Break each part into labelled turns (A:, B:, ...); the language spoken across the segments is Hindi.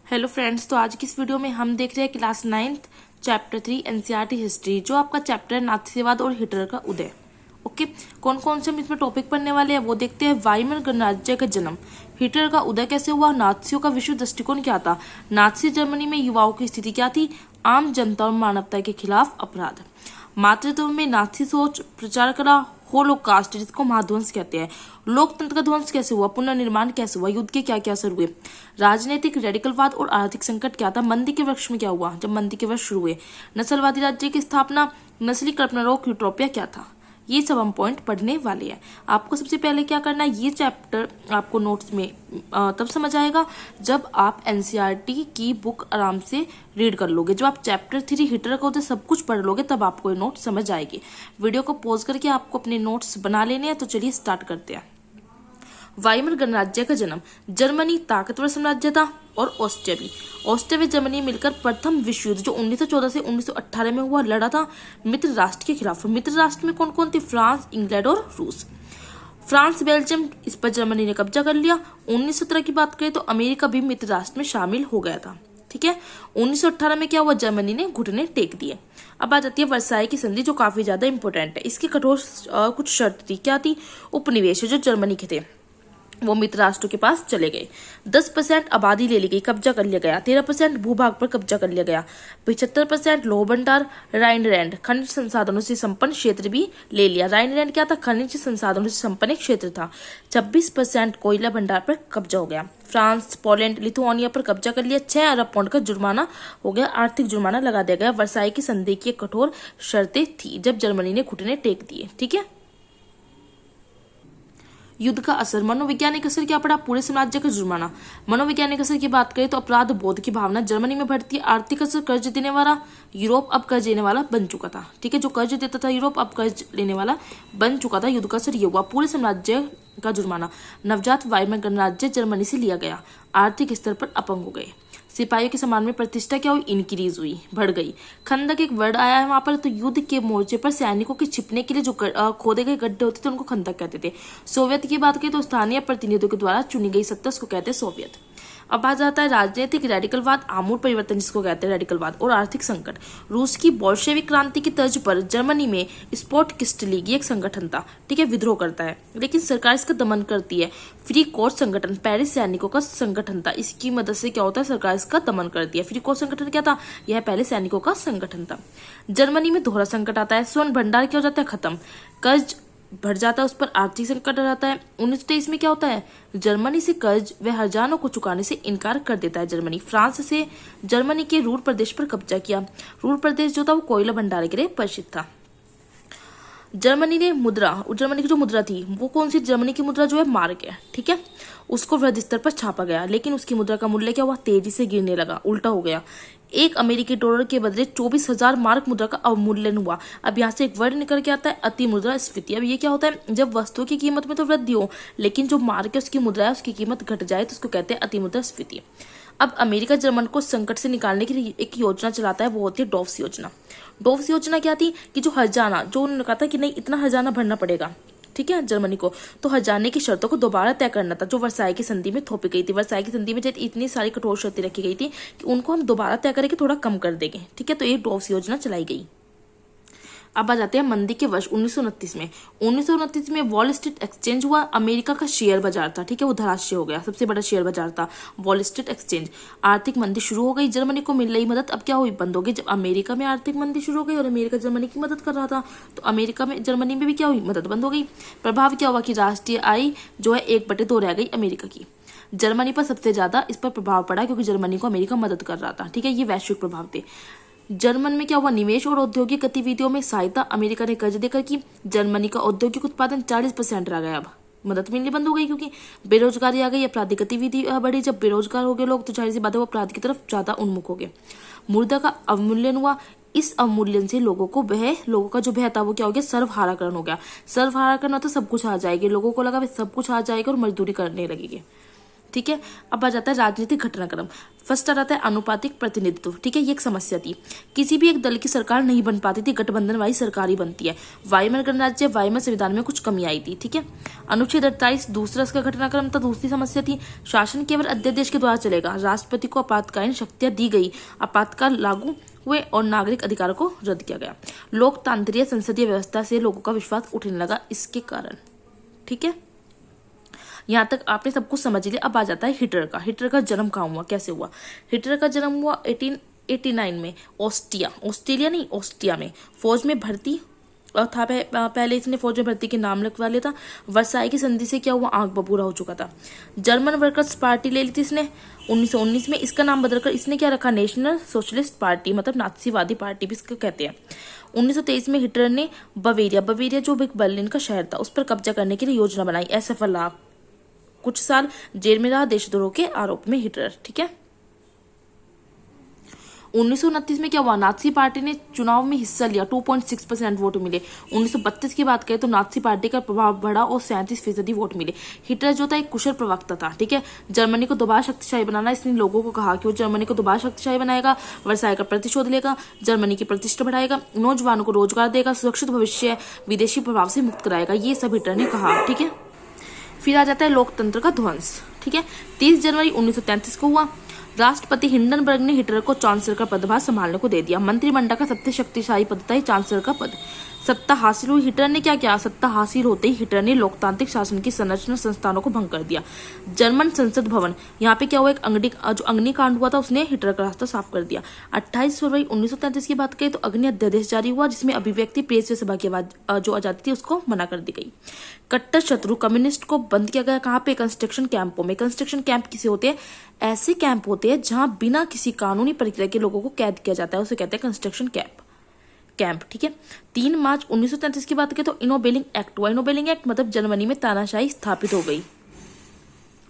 A: हेलो फ्रेंड्स, तो आज की इस वीडियो में हम देख रहे हैं class 9th chapter 3 NCERT history, जो आपका चैप्टर है नाथसीवाद और हिटलर का उदय। ओके, कौन कौन से हम इसमें टॉपिक पढ़ने वाले हैं वो देखते हैं। वाइमर गणराज्य का जन्म, हिटलर का उदय कैसे हुआ, नाथसियों का विश्व दृष्टिकोण क्या था, नाथसी जर्मनी में युवाओं की स्थिति क्या थी, आम जनता और मानवता के खिलाफ अपराध, मातृत्व में नाथसी सोच प्रचार करा, होलोकास्ट जिसको महाध्वंस कहते हैं, लोकतंत्र का ध्वंस कैसे हुआ, पुनर्निर्माण कैसे हुआ, युद्ध के क्या क्या असर हुए, राजनीतिक रेडिकलवाद और आर्थिक संकट क्या था, मंदी के वर्ष में क्या हुआ जब मंदी के वर्ष शुरू हुए, नस्लवादी राज्य की स्थापना, नस्ली कल्पना रोग यूटोपिया क्या था। ये सब हम पॉइंट पढ़ने वाले हैं। आपको सबसे पहले क्या करना है, ये चैप्टर आपको नोट्स में तब समझ आएगा जब आप एनसीईआरटी की बुक आराम से रीड कर लोगे। जब आप चैप्टर 3 हिटलर का उदय सब कुछ पढ़ लोगे तब आपको ये नोट समझ आएगी। वीडियो को पॉज करके आपको अपने नोट्स बना लेने हैं। तो चलिए स्टार्ट करते हैं। वाइमर गणराज्य का जन्म, जर्मनी ताकतवर साम्राज्य था और ऑस्ट्रिया व जर्मनी मिलकर प्रथम विश्व युद्ध जो 1914 से 1918 में हुआ लड़ा था मित्र राष्ट्र के खिलाफ। मित्र राष्ट्र में कौन कौन थे, फ्रांस, इंग्लैंड और रूस। फ्रांस, बेल्जियम, इस पर जर्मनी ने कब्जा कर लिया। 1917 की बात करें तो अमेरिका भी मित्र राष्ट्र में शामिल हो गया था। ठीक है, 1918 में क्या हुआ, जर्मनी ने घुटने टेक दिए। अब आ जाती है वर्साई की संधि जो काफी ज्यादा इंपॉर्टेंट है। इसकी कठोर कुछ शर्त थी, क्या थी, उपनिवेश जो जर्मनी के थे वो मित्र राष्ट्रों के पास चले गए। 10% आबादी ले ली गई, कब्जा कर लिया गया। 13% भूभाग पर कब्जा कर लिया गया। 75% लोह भंडार, राइनलैंड खनिज संसाधनों से संपन्न क्षेत्र भी ले लिया। राइनलैंड क्या था, खनिज संसाधनों से संपन्न एक क्षेत्र था। 26% कोयला भंडार पर कब्जा हो गया। फ्रांस, पोलैंड, लिथुआनिया पर कब्जा कर लिया। 6 अरब पाउंड का जुर्माना हो गया, आर्थिक जुर्माना लगा दिया गया। वर्साई की संधि की कठोर शर्तें थी जब जर्मनी ने घुटने टेक दिए। ठीक है, युद्ध का असर, मनोवैज्ञानिक असर क्या पड़ा, पूरे साम्राज्य का जुर्माना। मनोवैज्ञानिक असर की बात करें तो अपराध बोध की भावना जर्मनी में बढ़ती है। आर्थिक असर, कर्ज देने वाला यूरोप अब कर्ज लेने वाला बन चुका था। ठीक है, जो कर्ज देता था यूरोप अब कर्ज लेने वाला बन चुका था। युद्ध का असर ये हुआ। पूरे साम्राज्य का जुर्माना, नवजात वाइमर गणराज्य जर्मनी से लिया गया, आर्थिक स्तर पर अपंग हो गए। सिपाहियों के सम्मान में प्रतिष्ठा क्या हुई, इंक्रीज हुई, बढ़ गई। खंदक एक वर्ड आया है वहां पर, तो युद्ध के मोर्चे पर सैनिकों के छिपने के लिए जो खोदे गए गड्ढे होते थे उनको खंदक कहते थे। सोवियत की बात करें तो स्थानीय प्रतिनिधियों के द्वारा चुनी गई सत्ता उसको कहते हैं सोवियत। अब आ जाता है राजनीतिक रेडिकलवाद, आमूल परिवर्तन जिसको कहते हैं रेडिकलवाद, और आर्थिक संकट। रूस की बोल्शेविक क्रांति की तर्ज पर जर्मनी में स्पोर्टकिस्ट लीग एक संगठन था। ठीक है, विद्रोह करता है लेकिन सरकार इसका दमन करती है। फ्री कोर्ट संगठन पेरिस सैनिकों का संगठन था, इसकी मदद से क्या होता है, सरकार इसका दमन करती है। फ्री कोर्ट संगठन क्या था, यह पहले सैनिकों का संगठन था। जर्मनी में दोहरा संकट आता है, स्वर्ण भंडार क्या हो जाता है, खत्म, कर्ज बढ़ जाता है, उस पर आर्थिक संकट आ जाता है। 1923 में क्या होता है, जर्मनी से कर्ज व हर्जानों को चुकाने से इनकार कर देता है जर्मनी। फ्रांस से जर्मनी के रूर प्रदेश पर कब्जा किया। रूर प्रदेश जो था वो कोयला भंडार के लिए प्रसिद्ध था। जर्मनी ने मुद्रा, जर्मनी की जो मुद्रा थी वो कौन सी, जर्मनी की मुद्रा जो है मार्क है। ठीक है, उसको वृहद स्तर पर छापा गया, लेकिन उसकी मुद्रा का मूल्य क्या हुआ, तेजी से गिरने लगा, उल्टा हो गया। एक अमेरिकी डॉलर के बदले 24,000 मार्क मुद्रा का अवमूल्यन हुआ। अब यहाँ से एक वर्ड निकल के आता है, अति मुद्रा स्फीति। अब ये क्या होता है, जब वस्तुओं की कीमत में तो वृद्धि हो लेकिन जो मार्क है उसकी मुद्रा है उसकी कीमत घट जाए तो उसको कहते हैं अति मुद्रा स्फीति। अब अमेरिका जर्मन को संकट से निकालने के लिए एक योजना चलाता है, वो होती है डॉव्स योजना। डॉव्स योजना क्या थी कि जो हर्जाना, जो उन्होंने कहा था कि नहीं इतना हर्जाना भरना पड़ेगा, ठीक है, जर्मनी को, तो हर्जाने की शर्तों को दोबारा तय करना था जो वर्साई की संधि में थोपी गई थी। वर्साई की संधि में जब इतनी सारी कठोर शर्तें रखी गई थी कि उनको हम दोबारा तय करके थोड़ा कम कर देंगे। ठीक है, तो ये डॉव्स योजना चलाई गई। अब आ जाते हैं मंदी के वर्ष 1929 में। 1929 में वॉल स्ट्रीट एक्सचेंज हुआ, अमेरिका का शेयर बाजार था। ठीक है, वो धराशायी हो गया, सबसे बड़ा शेयर बाजार था वॉल स्ट्रीट एक्सचेंज। आर्थिक मंदी शुरू हो गई, जर्मनी को मिल रही मदद अब क्या हुई, बंद हो गई। जब अमेरिका में आर्थिक मंदी शुरू हो गई और अमेरिका जर्मनी की मदद कर रहा था तो अमेरिका में जर्मनी में भी क्या हुई, मदद बंद हो गई। प्रभाव क्या हुआ कि राष्ट्रीय आय जो है 1/2 रह गई अमेरिका की। जर्मनी पर सबसे ज्यादा इस पर प्रभाव पड़ा क्योंकि जर्मनी को अमेरिका मदद कर रहा था। ठीक है, ये वैश्विक प्रभाव थे। जर्मन में क्या हुआ, निवेश और औद्योगिक गतिविधियों में सहायता अमेरिका ने कर्ज देकर की। जर्मनी का औद्योगिक उत्पादन 40% रह गया, अब मदद मिलनी बंद हो गई क्योंकि बेरोजगारी आ गई, आपराधिक गतिविधि बढ़ी। जब बेरोजगार हो गए लोग तो जाहिर सी बात है वो अपराध की तरफ ज्यादा उन्मुख हो गए। मुद्रा का अवमूल्यन हुआ, इस अवमूल्यन से लोगों का जो भय था वो क्या हो गया, सर्वहाराकरण हो गया। सर्वहाराकरण तो सब कुछ आ जाएगी, लोगों को लगा सब कुछ आ जाएगा और मजदूरी करने लगेगी। ठीक है। अब आ जाता है राजनीतिक घटनाक्रम। फर्स्ट आ जाता है अनुपातिक प्रतिनिधित्व, ठीक है। ये एक समस्या थी, किसी भी एक दल की सरकार नहीं बन पाती थी, गठबंधन वाली सरकार ही बनती है। वायमर गणराज्य, वायमर संविधान में कुछ कमी आई थी, ठीक है। अनुच्छेद 48 दूसरा इसका घटनाक्रम था। दूसरी समस्या थी शासन केवल अध्यादेश के द्वारा चलेगा, राष्ट्रपति को आपातकालीन शक्तियां दी गई, आपातकाल लागू हुए और नागरिक अधिकारों को रद्द किया गया। लोकतांत्रिक संसदीय व्यवस्था से लोगों का विश्वास उठने लगा इसके कारण, ठीक है। यहाँ तक आपने सब कुछ समझ लिया। अब आ जाता है हिटलर का। हिटलर का जन्म कहाँ हुआ, कैसे हुआ? हिटलर का जन्म हुआ 1889 में ऑस्ट्रिया नहीं ऑस्ट्रिया में। फौज में भर्ती था, पहले इसने फौज में भर्ती के नाम लिखवा लिया था। वर्साई की संधि से क्या हुआ, आंख बबूरा हो चुका था। जर्मन वर्कर्स पार्टी ले ली थी इसने 1919 में। इसका नाम बदलकर इसने क्या रखा, नेशनल सोशलिस्ट पार्टी, मतलब नाथसीवादी पार्टी भी इसको कहते हैं। 1923 में हिटलर ने बवेरिया जो बर्लिन का शहर था उस पर कब्जा करने के लिए योजना बनाई, असफल रहा। कुछ साल जेल में रहा देशद्रोह के आरोप में हिटलर, ठीक है। 1929 में क्या हुआ, नाथसी पार्टी ने चुनाव में हिस्सा लिया, 2.6% वोट मिले। 1932 की बात करें तो नाथसी पार्टी का प्रभाव बढ़ा और 37% वोट मिले। हिटलर जो था एक कुशल प्रवक्ता था, ठीक है। जर्मनी को दोबारा शक्तिशाली बनाना, इसने लोगों को कहा कि वो जर्मनी को दोबारा शक्तिशाली बनाएगा, वर्साई का प्रतिशोध लेगा, जर्मनी की प्रतिष्ठा बढ़ाएगा, नौजवानों को रोजगार देगा, सुरक्षित भविष्य, विदेशी प्रभाव से मुक्त कराएगा, ये सब हिटलर ने कहा, ठीक है। फिर आ जाता है लोकतंत्र का ध्वंस, ठीक है। 30 जनवरी 1933 को हुआ। राष्ट्रपति हिंडनबर्ग ने हिटलर को चांसलर का पदभार संभालने को दे दिया। मंत्रिमंडल का सबसे शक्तिशाली पद था चांसलर का पद। सत्ता हासिल हुई, हिटलर ने क्या किया, सत्ता हासिल होते ही हिटलर ने लोकतांत्रिक शासन की संरचना संस्थानों को भंग कर दिया। जर्मन संसद भवन, यहाँ पे क्या हुआ, एक जो अग्निकांड हुआ था उसने हिटलर का रास्ता साफ कर दिया। 28 फरवरी 1933 की बात करें तो अग्नि अध्यादेश जारी हुआ, जिसमें अभिव्यक्ति, प्रेस व सभा की जो आजादी थी उसको मना कर दी गई। कट्टर शत्रु कम्युनिस्ट को बंद किया गया, कहाँ पे, कंस्ट्रक्शन कैंपों में। कंस्ट्रक्शन कैंप किसे होते हैं, ऐसे कैंप होते हैं जहां बिना किसी कानूनी प्रक्रिया के लोगों को कैद किया जाता है, उसे कहते हैं कंस्ट्रक्शन कैंप, ठीक है। 3 मार्च 1933 की बात करें तो इनोबेलिंग एक्ट हुआ। इनोबेलिंग एक्ट मतलब जर्मनी में तानाशाही स्थापित हो गई।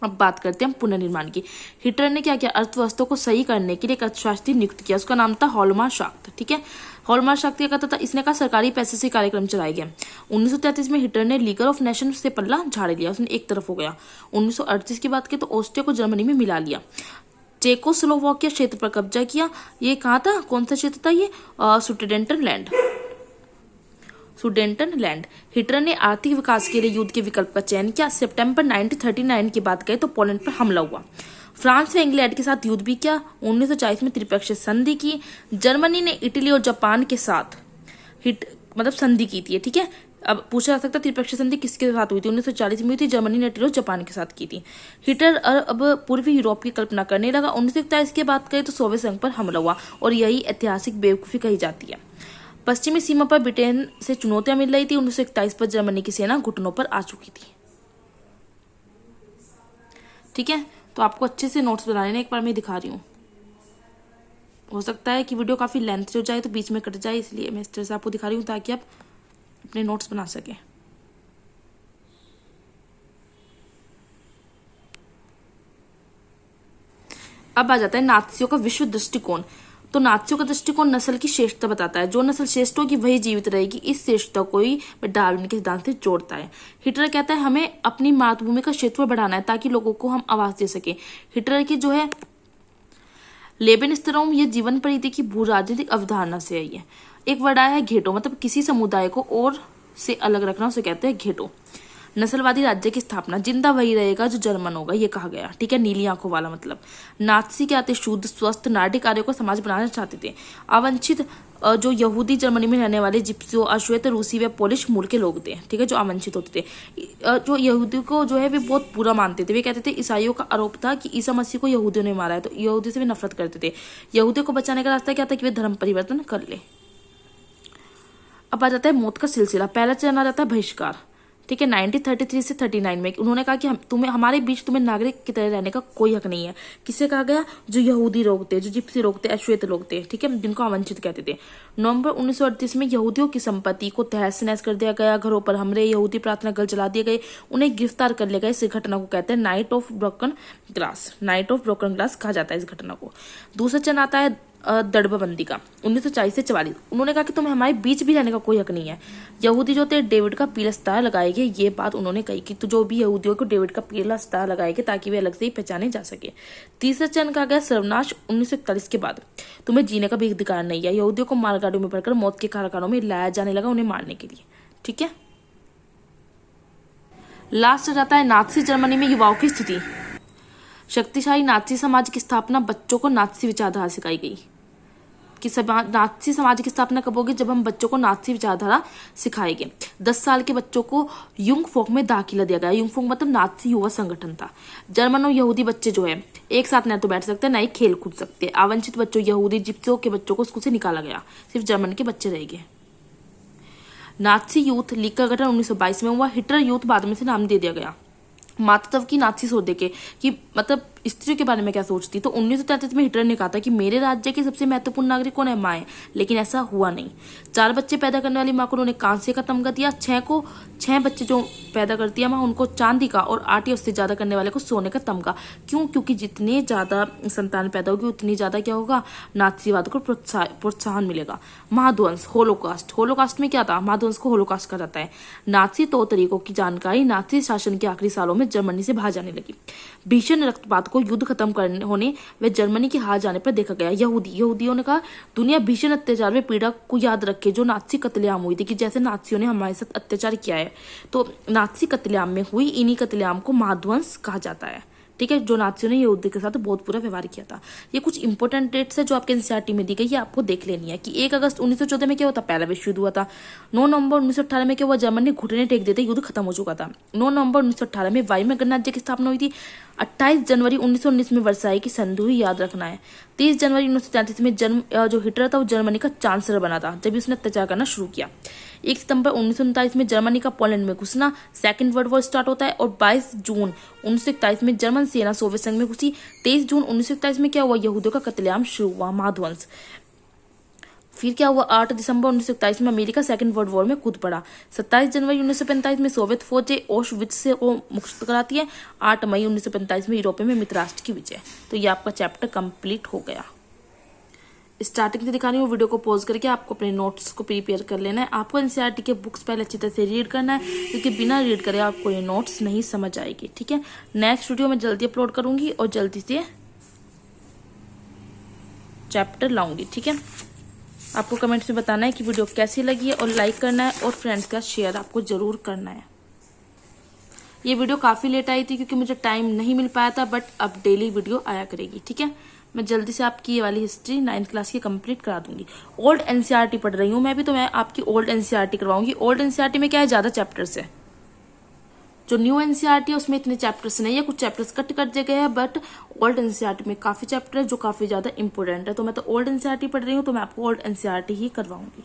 A: अब बात करते हैं हम पुनर्निर्माण की। हिटलर ने क्या किया, अर्थव्यवस्था को सही करने के लिए एक अर्थशास्त्री नियुक्त किया, उसका नाम था हॉलमार शाक्त, ठीक है। हॉलमार शाक्त क्या करता था, इसने कहा सरकारी पैसे से कार्यक्रम चलाए गए। 1933 में हिटलर ने लीगर ऑफ नेशन से पल्ला झाड़ लिया, उसने एक तरफ हो गया। 1938 की बात करें तो ऑस्ट्रिया को जर्मनी में मिला लिया। चेकोस्लोवाकिया क्षेत्र पर कब्जा किया। ये कहाँ था, कौन सा क्षेत्र था ये, सुडेंटनलैंड। हिटलर ने आर्थिक विकास के लिए युद्ध के विकल्प का चयन किया। सितंबर 1939 की बात करें तो पोलैंड पर हमला हुआ। फ्रांस व इंग्लैंड के साथ युद्ध भी किया। 1940 में त्रिपक्षीय संधि की। जर्मनी ने इटली और जापान के साथ संधि की थी, ठीक है। अब पूछा जा सकता है त्रिपक्षीय संधि किसके साथ हुई थी, 1940 में हुई थी, जर्मनी ने इटली और जापान के साथ की थी। हिटलर अब पूर्वी यूरोप की कल्पना करने लगा। 1941 की बात करें तो सोवियत संघ पर हमला हुआ और यही ऐतिहासिक बेवकूफी कही जाती है। पश्चिमी सीमा पर ब्रिटेन से चुनौतियां मिल रही थी। 1941 पर जर्मनी की सेना घुटनों पर आ चुकी थी, ठीक है। तो आपको अच्छे से नोट्स बना लेना, एक बार मैं दिखा रही हूँ। हो सकता है कि वीडियो काफी लेंथ हो जाए तो बीच में कट जाए, इसलिए मैं इस तरह से आपको दिखा रही हूँ ताकि आप अपने नोट्स बना सकें। अब आ जाता है नात्सियों का विश्व दृष्टिकोण। तो नात्सियों का दृष्टिकोण नस्ल की श्रेष्ठता बताता है, जो नस्ल श्रेष्ठ होगी वही जीवित रहेगी, इस श्रेष्ठता को ही डार्विन के सिद्धांत से जोड़ता है। हिटलर कहता है हमें अपनी मातृभूमि का क्षेत्र बढ़ाना है ताकि लोगों को हम आवाज दे सके। हिटलर की जो है लेबेनस्ट्रोम, ये जीवन परिधि की भू राजनीतिक अवधारणा से आई है। एक वर्ड आया है घेटो, मतलब किसी समुदाय को और से अलग रखना, उसे कहते हैं घेटो। नस्लवादी राज्य की स्थापना, जिंदा वही रहेगा जो जर्मन होगा, ये कहा गया, ठीक है। नीली आंखों वाला मतलब। नात्सी क्या थे, शुद्ध स्वस्थ नाटिक कार्यों को समाज बनाना चाहते थे। अवंचित जो यहूदी जर्मनी में रहने वाले जिप्सियों, अश्वेत, रूसी व पोलिश मूल के लोग थे, ठीक है, जो अवंचित होते थे। जो यहूदी को जो है वे बहुत बुरा मानते थे। वे कहते थे ईसाइयों का आरोप था कि ईसा मसीह को यहूदियों ने मारा है, तो यहूदी से वे नफरत करते थे। यहूदियों को बचाने का रास्ता क्या था कि वे धर्म परिवर्तन कर ले। अब आ जाता है मौत का सिलसिला। पहला चरण आ जाता है बहिष्कार, ठीक है। 1933 से 39 में उन्होंने कहा कि तुम्हें हमारे बीच तुम्हें नागरिक की तरह रहने का कोई हक नहीं है। किससे कहा गया, जो यहूदी लोग थे, जो जिप्सी लोग थे, अश्वेत लोग थे, ठीक है, जिनको अवंचित कहते थे। नवंबर 1938 में यहूदियों की संपत्ति को तहस नहस कर दिया गया, घरों पर हमले, यहूदी प्रार्थना घर जला दिए गए, उन्हें गिरफ्तार कर लिया गया। इस घटना को कहते हैं नाइट ऑफ ब्रोकन ग्लास कहा जाता है इस घटना को। दूसरा चरण आता है दड़बाबंदी का 1940 से 44। उन्होंने कहा कि तुम्हें हमारे बीच भी रहने का कोई हक नहीं है। यहूदी जो थे डेविड का पीला सितारा लगाएंगे, ये बात उन्होंने कही कि तो जो भी यहूदियों को डेविड का पीला सितारा लगाएंगे ताकि वे अलग से ही पहचाने जा सके। तीसरा चरण कहा गया सर्वनाश 1941 के बाद तुम्हें जीने का भी अधिकार नहीं है। यहूदियों को मालगाड़ियों में भरकर मौत के कारागारों में लाया जाने लगा उन्हें मारने के लिए। ठीक है, लास्ट जाता है नाथसी जर्मनी में युवाओं की स्थिति। शक्तिशाली नाथसी समाज की स्थापना, बच्चों को नाथसी विचारधारा सिखाई गई कि नाथसी समाज की स्थापना कब होगी, जब हम बच्चों को नाथसी विचारधारा सिखाएंगे। 10 साल के बच्चों को युंग फोक में दाखिला दिया गया। युंग फोक मतलब नाथसी युवा संगठन था। जर्मन और यहूदी बच्चे जो है एक साथ न तो बैठ सकते न ही खेल कूद सकते। आवंचित बच्चों यहूदी जिप्सियों के बच्चों को स्कूल से निकाला गया, सिर्फ जर्मन के बच्चे रह गए। नाथसी यूथ लीग का गठन 1922 में हुआ। हिटलर यूथ बाद में से नाम दे दिया गया। मातृत्व की नाथसी सोच देके कि मतलब स्त्रियों के बारे में क्या सोचती, तो 1933 में हिटलर ने कहा था कि मेरे राज्य के सबसे महत्वपूर्ण नागरिक कौन है, माँ है। लेकिन ऐसा हुआ नहीं। 4 बच्चे पैदा करने वाली माँ को उन्होंने कांसे का तमगा दिया। 6 बच्चे जो पैदा करती है माँ उनको चांदी का, और 8 या उससे ज्यादा करने वाले को सोने का तमगा। क्यों? क्योंकि जितने ज्यादा संतान पैदा होगी उतनी ज्यादा क्या होगा, नाथसीवाद को प्रोत्साहन मिलेगा। महाध्वंस, होलोकास्ट में क्या था, महाध्वंस को होलोकास्ट कहा जाता है। नाथसी तौर तरीकों की जानकारी नाथसी शासन के आखिरी सालों में जर्मनी से बाहर जाने लगी। भीषण रक्तपात को युद्ध खत्म करने होने व जर्मनी के हार जाने पर देखा गया। यहूदियों ने कहा दुनिया भीषण अत्याचार व पीड़ा को याद रखे जो नाथसी कत्लेआम हुई थी, कि जैसे नाथसियों ने हमारे साथ अत्याचार किया है। तो नाथसी कत्लेआम में हुई इन्हीं कत्लेआम को महाध्वंस कहा जाता है। ठीक है, जो नाथसियों ने यहूदी के साथ बहुत बुरा व्यवहार किया था। ये कुछ इंपॉर्टेंट डेट्स है जो आपके एनसीईआरटी में दी गई है, आपको देख लेनी है। कि 1 अगस्त 1914 में क्या हुआ था, पहला विश्व युद्ध हुआ था। 9 नवंबर 1918 में क्या हुआ, जर्मनी ने घुटने टेक देते युद्ध खत्म हो चुका था। 9 नवंबर 1918 में वायुमय गणराज्य की स्थापना हुई थी। 28 जनवरी 1919 में वर्साई की संधि हुई, याद रखना है। 30 जनवरी 1933 में जो हिटलर था वो जर्मनी का चांसलर बना था, जब उसने अत्याचार करना शुरू किया। 1 सितंबर 1939 में जर्मनी का पोलैंड में घुसना, सेकंड वर्ल्ड वॉर स्टार्ट होता है। और 22 जून 1941 में जर्मन सेना सोवियत संघ में घुसी। 23 जून 1941 में क्या हुआ, यहूदियों का कत्लेआम शुरू हुआ, महाध्वंस। फिर क्या हुआ, 8 दिसंबर 1941 में अमेरिका सेकंड वर्ल्ड वॉर में कूद पड़ा। 27 जनवरी 1945 में सोवियत फौजें ऑशविट्ज से को मुक्त कराती है। 8 मई 1945 में यूरोप में मित्र राष्ट्र की विजय। तो ये आपका चैप्टर कंप्लीट हो गया। स्टार्टिंग से दिखा रही हूँ, वीडियो को पॉज करके आपको अपने नोट्स को प्रिपेयर कर लेना है। आपको एनसीईआरटी के बुक्स पहले अच्छी तरह से रीड करना है, क्योंकि बिना रीड करे आपको ये नोट्स नहीं समझ आएगी। ठीक है, नेक्स्ट वीडियो में जल्दी अपलोड करूंगी और जल्दी से चैप्टर लाऊंगी। ठीक है, आपको कमेंट्स में बताना है कि वीडियो कैसी लगी है, और लाइक करना है और फ्रेंड्स का शेयर आपको जरूर करना है। ये वीडियो काफी लेट आई थी क्योंकि मुझे टाइम नहीं मिल पाया था, बट अब डेली वीडियो आया करेगी। ठीक है, मैं जल्दी से आपकी ये वाली हिस्ट्री 9th क्लास की कंप्लीट करा दूंगी। ओल्ड एनसीईआरटी पढ़ रही हूँ मैं भी, तो मैं आपकी ओल्ड एनसीईआरटी करवाऊंगी। ओल्ड एनसीईआरटी में क्या है, ज्यादा चैप्टर्स है। जो न्यू एनसीईआरटी है उसमें इतने चैप्टर्स नहीं है, कुछ चैप्टर्स कट कर दिए गए हैं, बट ओल्ड एनसीईआरटी में काफी चैप्टर है जो काफी ज्यादा इंपॉर्टेंट है। तो मैं तो ओल्ड एनसीईआरटी पढ़ रही हूँ, तो मैं आपको ओल्ड एनसीईआरटी ही करवाऊंगी।